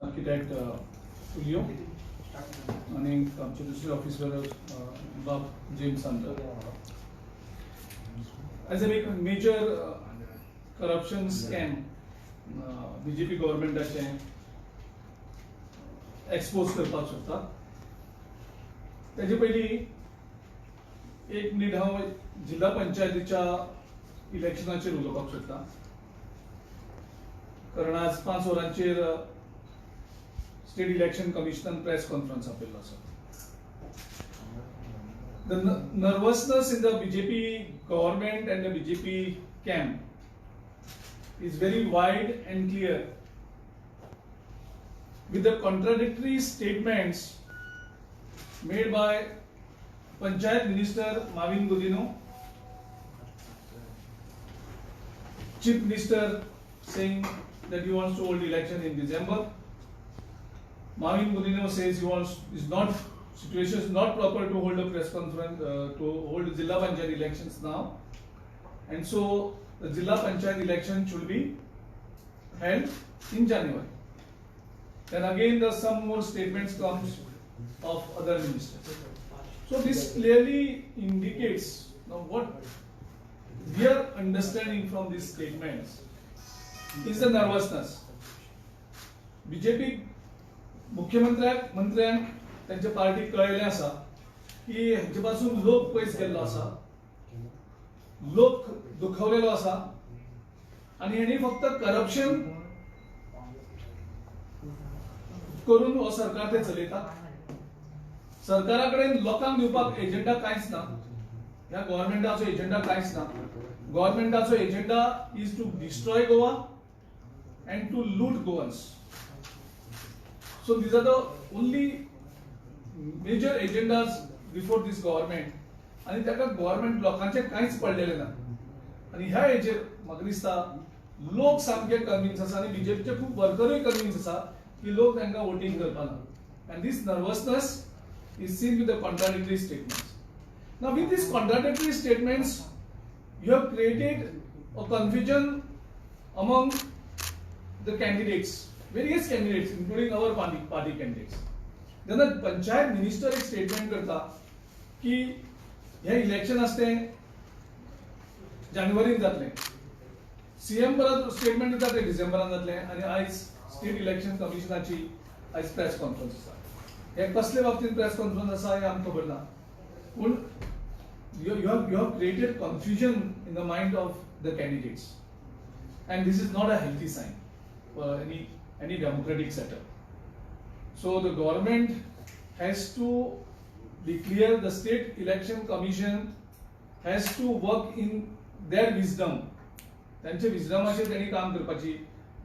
Architect Julio आणि आमचे दुसरे ऑफिसर बाब जेम्स आंतर. As a major corruption scam BJP गव्हर्नमेंटाचे एक्सपोज करपाक सोदता. त्याचे पयली 1 मिनिट हांव जिल्हा पंचायतीच्या इलेक्शनाचेर उलोवपाक सोदता. कारण आज 5 वरांचेर स्टेट इलेक्शन कमिशनान प्रेस कॉन्फरन्स आपयल्लो आसा. The nervousness in the BJP government and the BJP camp is very wide and clear, with the contradictory statements made by Panchayat Minister Mavin Gudino, Chief Minister saying that he wants to hold election in December. Mavin Gudino says situation is not proper to hold a press conference to hold Jilla Panchayat elections now, and so the Jilla Panchayat election should be held in January. Then again some more statements comes of other ministers. So this clearly indicates now what we are understanding from these statements is the nervousness. BJP मुख्यमंत्र्यांक त्यांच्या पार्टीक कळयलें आसा की हेचे पासून लोक पयस गेल्लो आसा, लोक दुखवलेलो आसा आणि हेणी फक्त करप्शन करून हो सरकार ते चलयता. सरकारा कडेन लोकांक दिवपाक एजेंडा कांयच ना. ह्या गव्हर्नमेंटाचो एजेंडा कांयच ना. गव्हर्नमेंटाचो agenda is to destroy Goa and to loot Goans. So these are the only major agendas before this government. आणि त्याका गव्हर्नमेंट लोकांचे कांयच पडलेले ना. आणि ह्या हेजेर म्हाका दिसता लोक सामके कन्विन्स आसा आणि बीजेपीचे खूप वर्करूय कन्विन्स आसा की लोक तांकां voting करपाना. And this nervousness is seen with the contradictory statements. Now with these contradictory statements you have created a confusion among the candidates, various candidates, including our party candidates. Then the Panchayat Minister एक statement करता कि हे election असते जानेवारीन जातले. CM परत statement दिता ते डिसेंबरान जातले आणि आज स्टेट इलेक्शन कमिशनाची आज प्रेस कॉन्फरन्स आसा. हे कसले बाबतीत प्रेस कॉन्फरन्स आसा हे आमकां खबर ना. पूण you have created confusion in the mind of the candidates, and this is not a healthy sign for any democratic setup. So the government has to be clear. The state election commission has to work in their wisdom. त्यांचे विजडमाचेर त्यांनी काम करपाची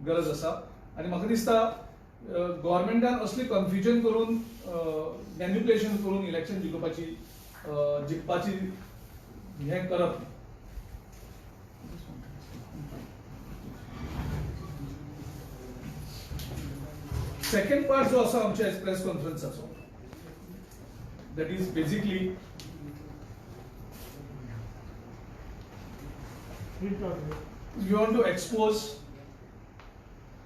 गरज आसा. आणि म्हाका दिसता गव्हर्नमेंटान असली कन्फ्युजन करून मॅन्युपुलेशन करून इलेक्शन जिखपाची हे करप. Second part जो आसा आमच्या press कॉन्फरन्साचो, that is basically we want to expose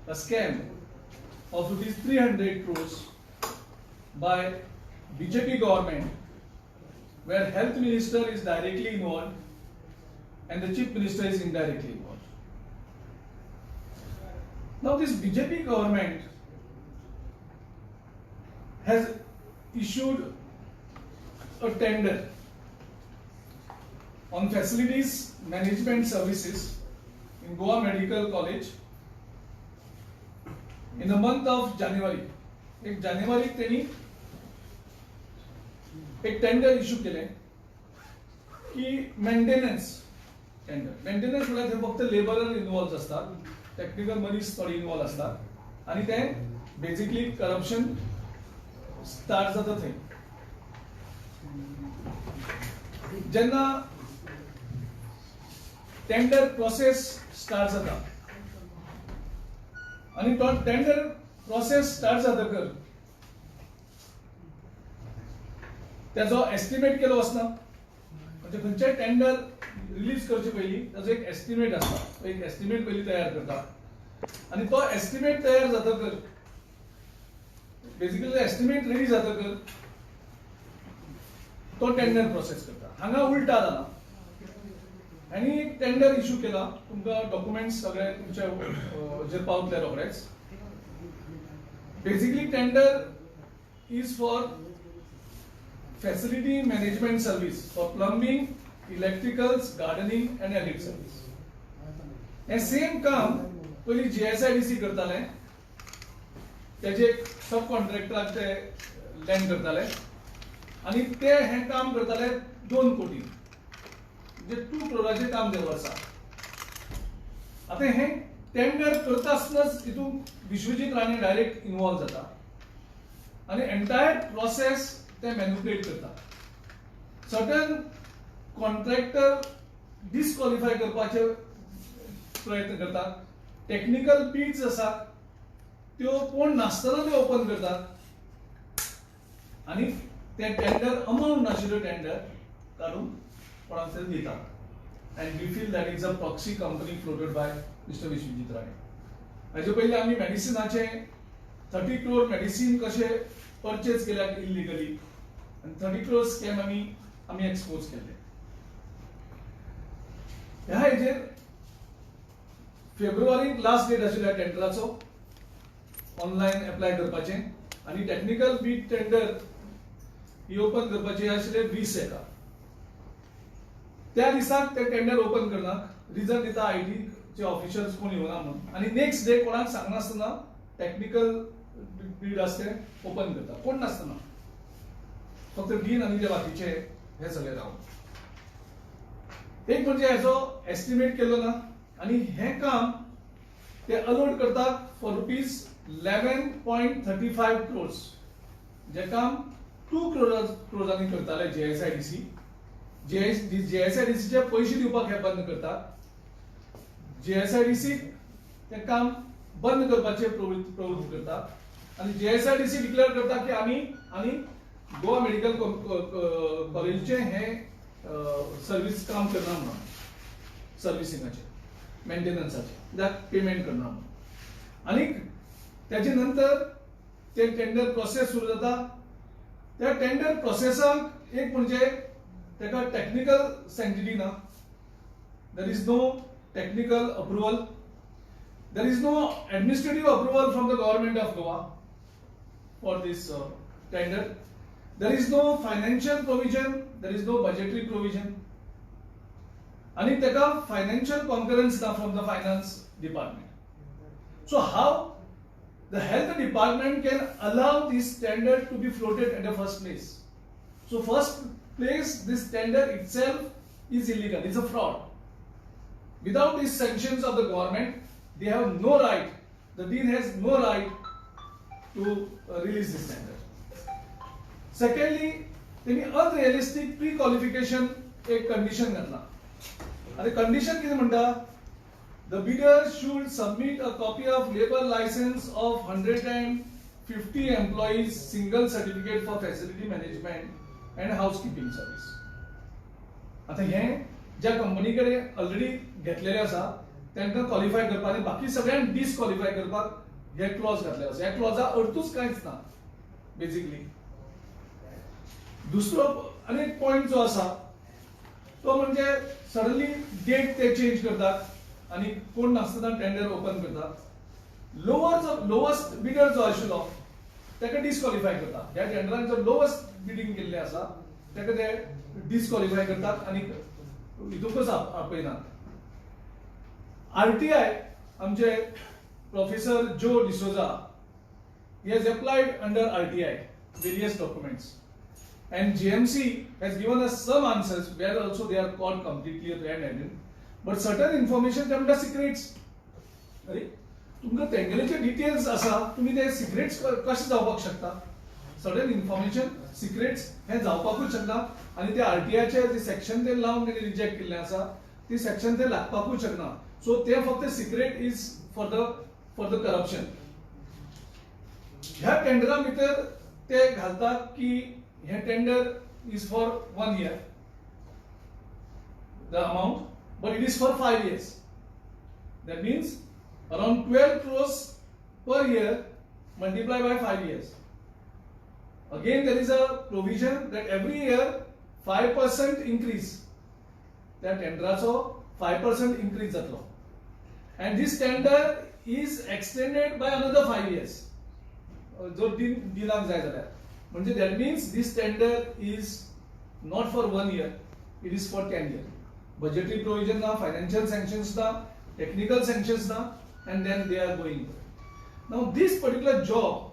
a scam of rupees 300 crores by BJP government where health minister is directly involved and the chief minister is indirectly involved. Now this BJP government has issued a tender on facilities management services in Goa Medical College in the month of January. एक जानेवारीक त्यांनी एक tender issue केले की maintenance म्हळ्यार ते फक्त labourer involve असतात, टेक्निकल मनीस थोडी इन्वॉल्व असतात आणि ते बेसिकली करप्शन स्टार्ट जाता थंय. जेन्ना टेंडर प्रोसेस स्टार्ट जाता आणि तो टेंडर प्रोसेस स्टार्ट जातकर त्याचो एस्टिमेट केलो वचना. म्हणजे खंयचेय टेंडर रिलीज करचे पयलीं ताचो एक एस्टिमेट आसता. एक एस्टिमेट पयलीं तयार करता आणि तो एस्टिमेट तयार जातकर बेसिकली एस्टिमेट रेडी जातकर तो टेंडर प्रोसेस करता. हांगा उलटा जाला. आणि टेंडर इश्यू केला, तुमकां डॉक्युमेंट्स सगळे तुमचे जे पावतले रोखडेच. Basically tender is for facility management service for plumbing, electricals, gardening and edit service. हे सेम काम पयलीं GSIDC करताले, तेजे सब कॉन्ट्रॅक्टराक ते लँड करताले आणि ते हे काम करताले 2 कोटी, म्हणजे 2 करोडाचे काम ते वर्सा. आता हे टेंडर करता आसतनाच हितून विश्वजीत राणे डायरेक्ट इन्वॉल्व जाता आणि एंटायर प्रोसेस ते मॅनिपुलेट करता. सर्टन कॉन्ट्रॅक्टर डिस्क्वॉलिफाय करपाचे प्रयत्न करतात. टेक्निकल बिड्स आसात त्यो कोण नासतना ते ओपन करतात आणि ते टेंडर अमाउंट नाशिल्लो टेंडर काढून कोणाक तरी दितात. and we feel that it's a proxy company floated by Mr. Vishwajit Rane. हाचे पयलीं आमी मेडिसिनाचे 30 crore मेडिसिन कशे परचेज केल्यात इल्लिगली आणि 30 crore स्कॅम आमी एक्सपोज केले. ह्या हेजेर फेब्रुवारीक लास्ट डेट आशिल्ल्या टेंडराचो ऑनलायन अप्लाय करपाचे आणि टेक्निकल बीड टेंडर ही ओपन करपाचे आशिल्ले 20 एका. त्या दिसाक ते टेंडर ओपन करनाक रिजन दिता IT चे ऑफिशियल्स कोण येवना म्हणून आणि नेक्स्ट डे कोणाक सांगनासतना टेक्निकल बीड आसते ओपन करता, कोण नासतना फक्त डीन आणि ते बाकीचे हे सगळे रावन. एक म्हणजे हेचो एस्टिमेट केलो ना आणि हे काम ते अलॉट करतात फॉर ₹11.35 crores, जे काम 2 crores करताले GSIDC. GSIDC चे पैसे दिवपाक हे बंद करतात. GSIDC ते काम बंद करपाचे प्रवृत्ती करतात आणि GSIDC डिक्लेअर करता की आम्ही गोवा मेडिकल कॉलेजचे हे सर्व्हिस काम करणार म्हणून, सर्व्हिसिंगाचे, मेंटेनन्साचे, त्यात पेमेंट करणार म्हणून. आणि त्याच्या नंतर ते टेंडर प्रोसेस सुरू जाता. त्या टेंडर प्रोसेसाक एक म्हणजे तेका टेक्निकल सॅंक्टिटी ना. There is no technical approval. There is no administrative approval from the government of Goa for this tender. There is no financial provision. There is no budgetary provision. आणि तेका financial concurrence ना from the finance department. So how the health department can allow this tender to be floated at the first place? So first place, this tender itself is illegal. It's a fraud. Without these sanctions of the government, they have no right. The dean has no right to release this tender. Secondly, त्यांनी unrealistic pre-qualification एक condition घातला. आणि condition किती म्हणता? The bidder should submit a copy of labor license of 150 employees, single certificate for facility management and housekeeping service. आता हे ज्या कंपनीकडे already घेतलेले आसा त्यांना क्वालिफाय करपाक आणि बाकी सगळ्यांक डिस्क्वालिफाय करपाक हे क्लॉज घातले आसा. ह्या क्लॉजा अर्थूच कांयच ना बेसिकली. दुसरो आनी एक पॉइंट जो आसा तो म्हणजे सडनली डेट ते चेंज करतात आणि कोण नासतना टेंडर ओपन करतात. लोवेस्ट बिडर जो आशिल्लो ताका डिस्क्वॉलिफाय करतात. ह्या टेंडरान जो लोवेस्ट बिडिंग केल्ले आसा ताका ते डिस्क्वॉलिफाय करतात आणि हितूंकच आपयनात. RTI आमचे प्रोफेसर जो D'Souza he has applied under RTI various documents and GMC has given us some answers where also they are caught completely red-handed. But certain information they are secrets. अरे तुमका टेंडरचे डिटेल्स आसा, तुम्ही ते secrets कशे जावपाक शकता? सर्टन इन्फॉर्मेशन सिक्रेट्स हे जावपाकूच शकता आणि ते RTIचे जे सेक्शन ते लावून ते रिजेक्ट केल्ले आसा ती सेक्शन ते लागपाकूच शकना. सो ते फक्त secret is for the corruption. ह्या टेंडरा भितर ते घालतात की हे tender is for 1 year the amount, but it is for 5 years. That means around 12 crores per year multiplied by 5 years. Again, there is a provision that every year 5% increase. त्या टेंडराचो 5% increase जातलो. And this tender is extended by another 5 years. जो दिलांक जाय जाल्यार. म्हणजे that means this tender is not for 1 year, it is for 10 years. Budgetary provision na, financial sanctions na, technical sanctions na, and then they are going. Now this particular job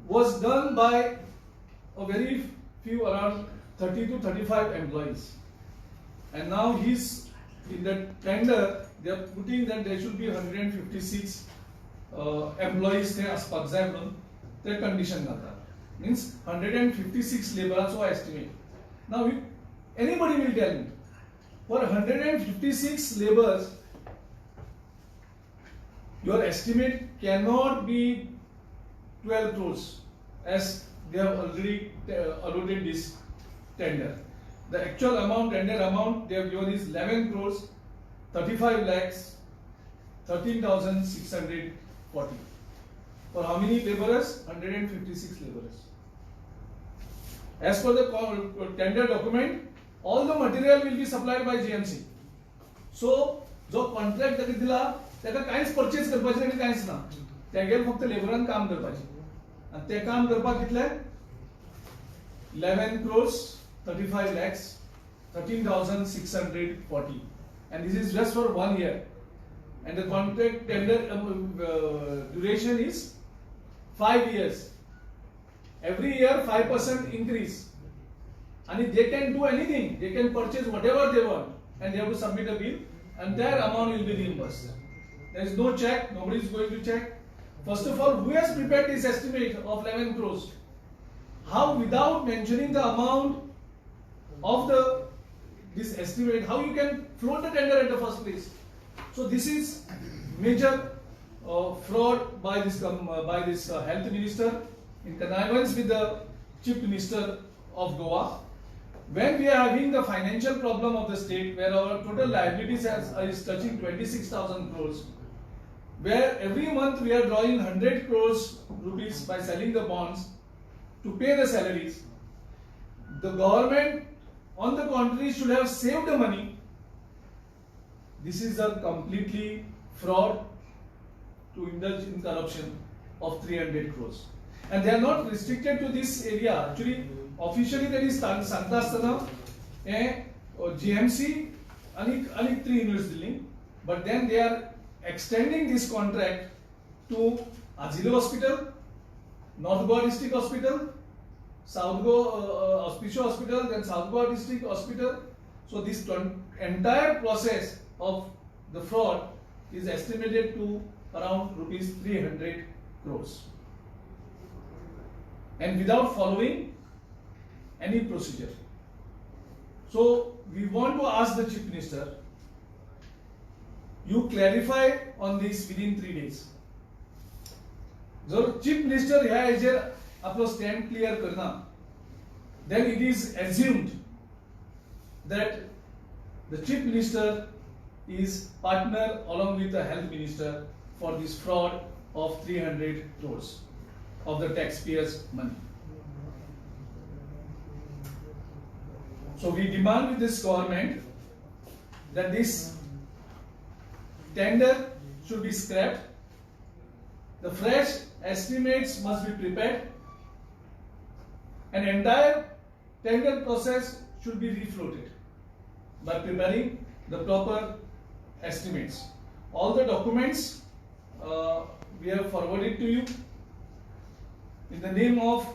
was done by a very few, around 30 to 35 employees. And now he's in the tender, they are putting that there should be 156 employees there as per example, their condition means 156 laborers estimate. Now anybody will tell me, for 156 laborers, your estimate cannot be 12 crores as they have already allotted this tender. The actual amount, tender amount they have given is 11 crores 35 lakhs 13,640. For how many laborers? 156 laborers. As per the tender document, all the material will be supplied by GMC. So, जो contract ताका दिला, ताका कांयच purchase करपाचें आनी कांयच ना. तागेर फक्त लेबरान काम करपाचें. आनी ते काम करपाक कितले? 11 crores 35 lakhs 13,640. And this is just for 1 year. And the contract tender duration is 5 years. Every year 5% increase. And they can do anything. They can purchase whatever they want. And they have to submit a bill. And their amount will be reimbursed. There is no check. Nobody is going to check. First of all, who has prepared this estimate of 11 crores? How, without mentioning the amount of this estimate, how you can float the tender at the first place? So this is major fraud by this health minister in connivance with the chief minister of Goa. When we are having the financial problem of the state, where our total liabilities is touching 26,000 crores, where every month we are drawing 100 crores rupees by selling the bonds to pay the salaries, the government, on the contrary, should have saved the money. This is a completely fraud to indulge in corruption of 300 crores. And they are not restricted to this area. Actually, officially there is Santastana, GMC, and 3 units dealing. But then they are extending this contract to Azilo Hospital, North Goa District Hospital, South Goa Auspicio Hospital, then South Goa District Hospital. So this entire process of the fraud is estimated to around rupees 300 crores. And without following any procedure. So we want to ask the Chief Minister, you clarify on this within 3 days. जर Chief Minister ह्या हेजेर आपलो stand clear करना, then it is assumed that the Chief Minister is partner along with the Health Minister for this fraud of 300 crores of the taxpayers' money. So we demand with this government that this tender should be scrapped. The fresh estimates must be prepared. An entire tender process should be refloated by preparing the proper estimates. All the documents we have forwarded to you in the name of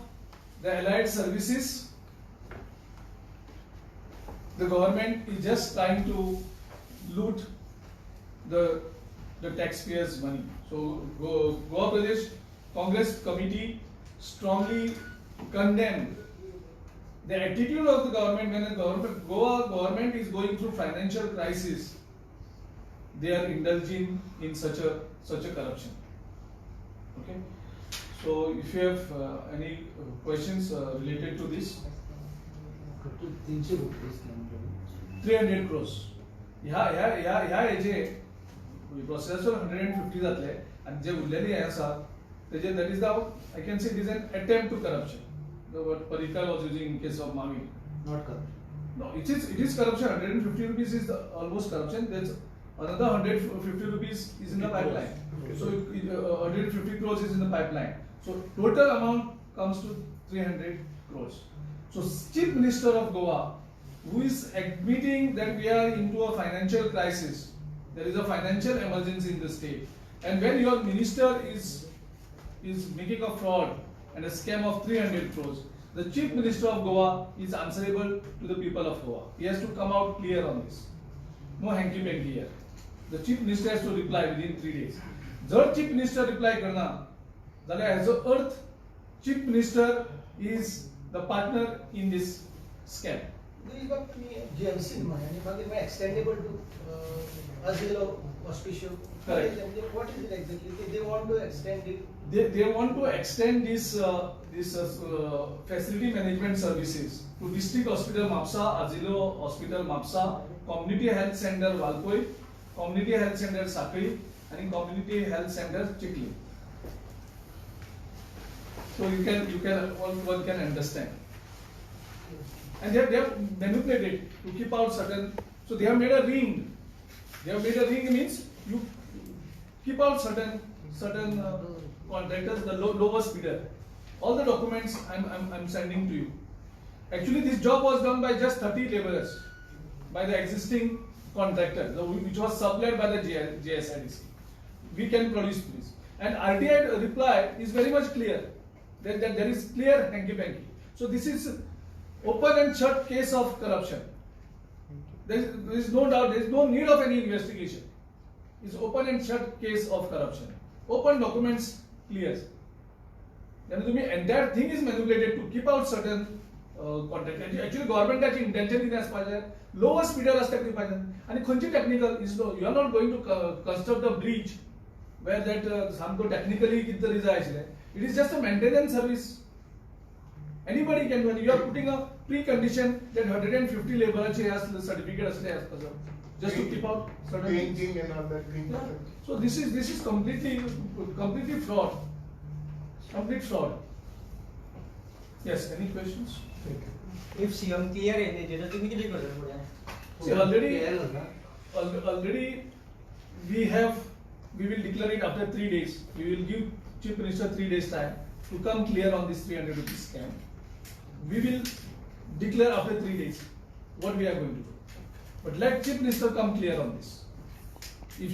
the allied services. The government is just trying to loot the taxpayers' money. So Goa Pradesh Congress Committee strongly condemned the attitude of the government when the Goa government is going through financial crisis. They are indulging in such a corruption. Okay. So if you have any questions related to this. 300 crores. ह्या हेजे processor 150 जातले आणि जे उरलेली हे आसा That is the, I can say it is an attempt to corruption. The word Parikar was using in case of Mavi. Not corruption. No, it is corruption. 150 rupees is almost corruption. There's another 150 rupees is in the pipeline. So 150 crores is in the pipeline. So total amount comes to 300 crores. So Chief Minister of Goa, who is admitting that we are into a financial crisis, there is a financial emergency in the state, and when your minister is making a fraud and a scam of 300 crores, the Chief Minister of Goa is answerable to the people of Goa. He has to come out clear on this. No hanky panky here. The Chief Minister has to reply within 3 days. Jar Chief Minister reply karna, then as a earth, Chief Minister is the partner in this scam. GMC extendable to Azilo Auspicio. Correct. What is it exactly? They want to extend it. They want to extend this facility management services to District Hospital Mapsa, Azilo Hospital Mapsa, Community Health Center Valpoi, Community Health Center Sakri, and Community Health Center Chikli. So one can understand. And they have manipulated to keep out certain. So they have made a ring. They have made a ring means you keep out certain contractors, the lowest bidder. All the documents I'm sending to you. Actually, this job was done by just 30 laborers by the existing contractor, which was supplied by the JSIDC. We can produce this. And RTI reply is very much clear that there is clear hanky-panky. So this is open and shut case of corruption. There is no doubt, there is no need of any investigation. It's open and shut case of corruption. Open documents clear. Then the entire thing is manipulated to keep out certain content. Actually, government intention is lowest bidder aspect and technical is no. You are not going to construct a bridge where that some technically it is just a maintenance service. Anybody can do it. You are putting a precondition that 150 laborers has the certificate just to keep out certain things. And all that thing. Yeah. So this is completely fraud. Complete fraud. Yes. Any questions? If CM clear है, तो किती करणार पुढे? See, already we will declare it after 3 days. We will give Chief Minister 3 days time to come clear on this 300 rupees scam. We will declare after 3 days what we are going to do. But let Chief Minister come clear on this.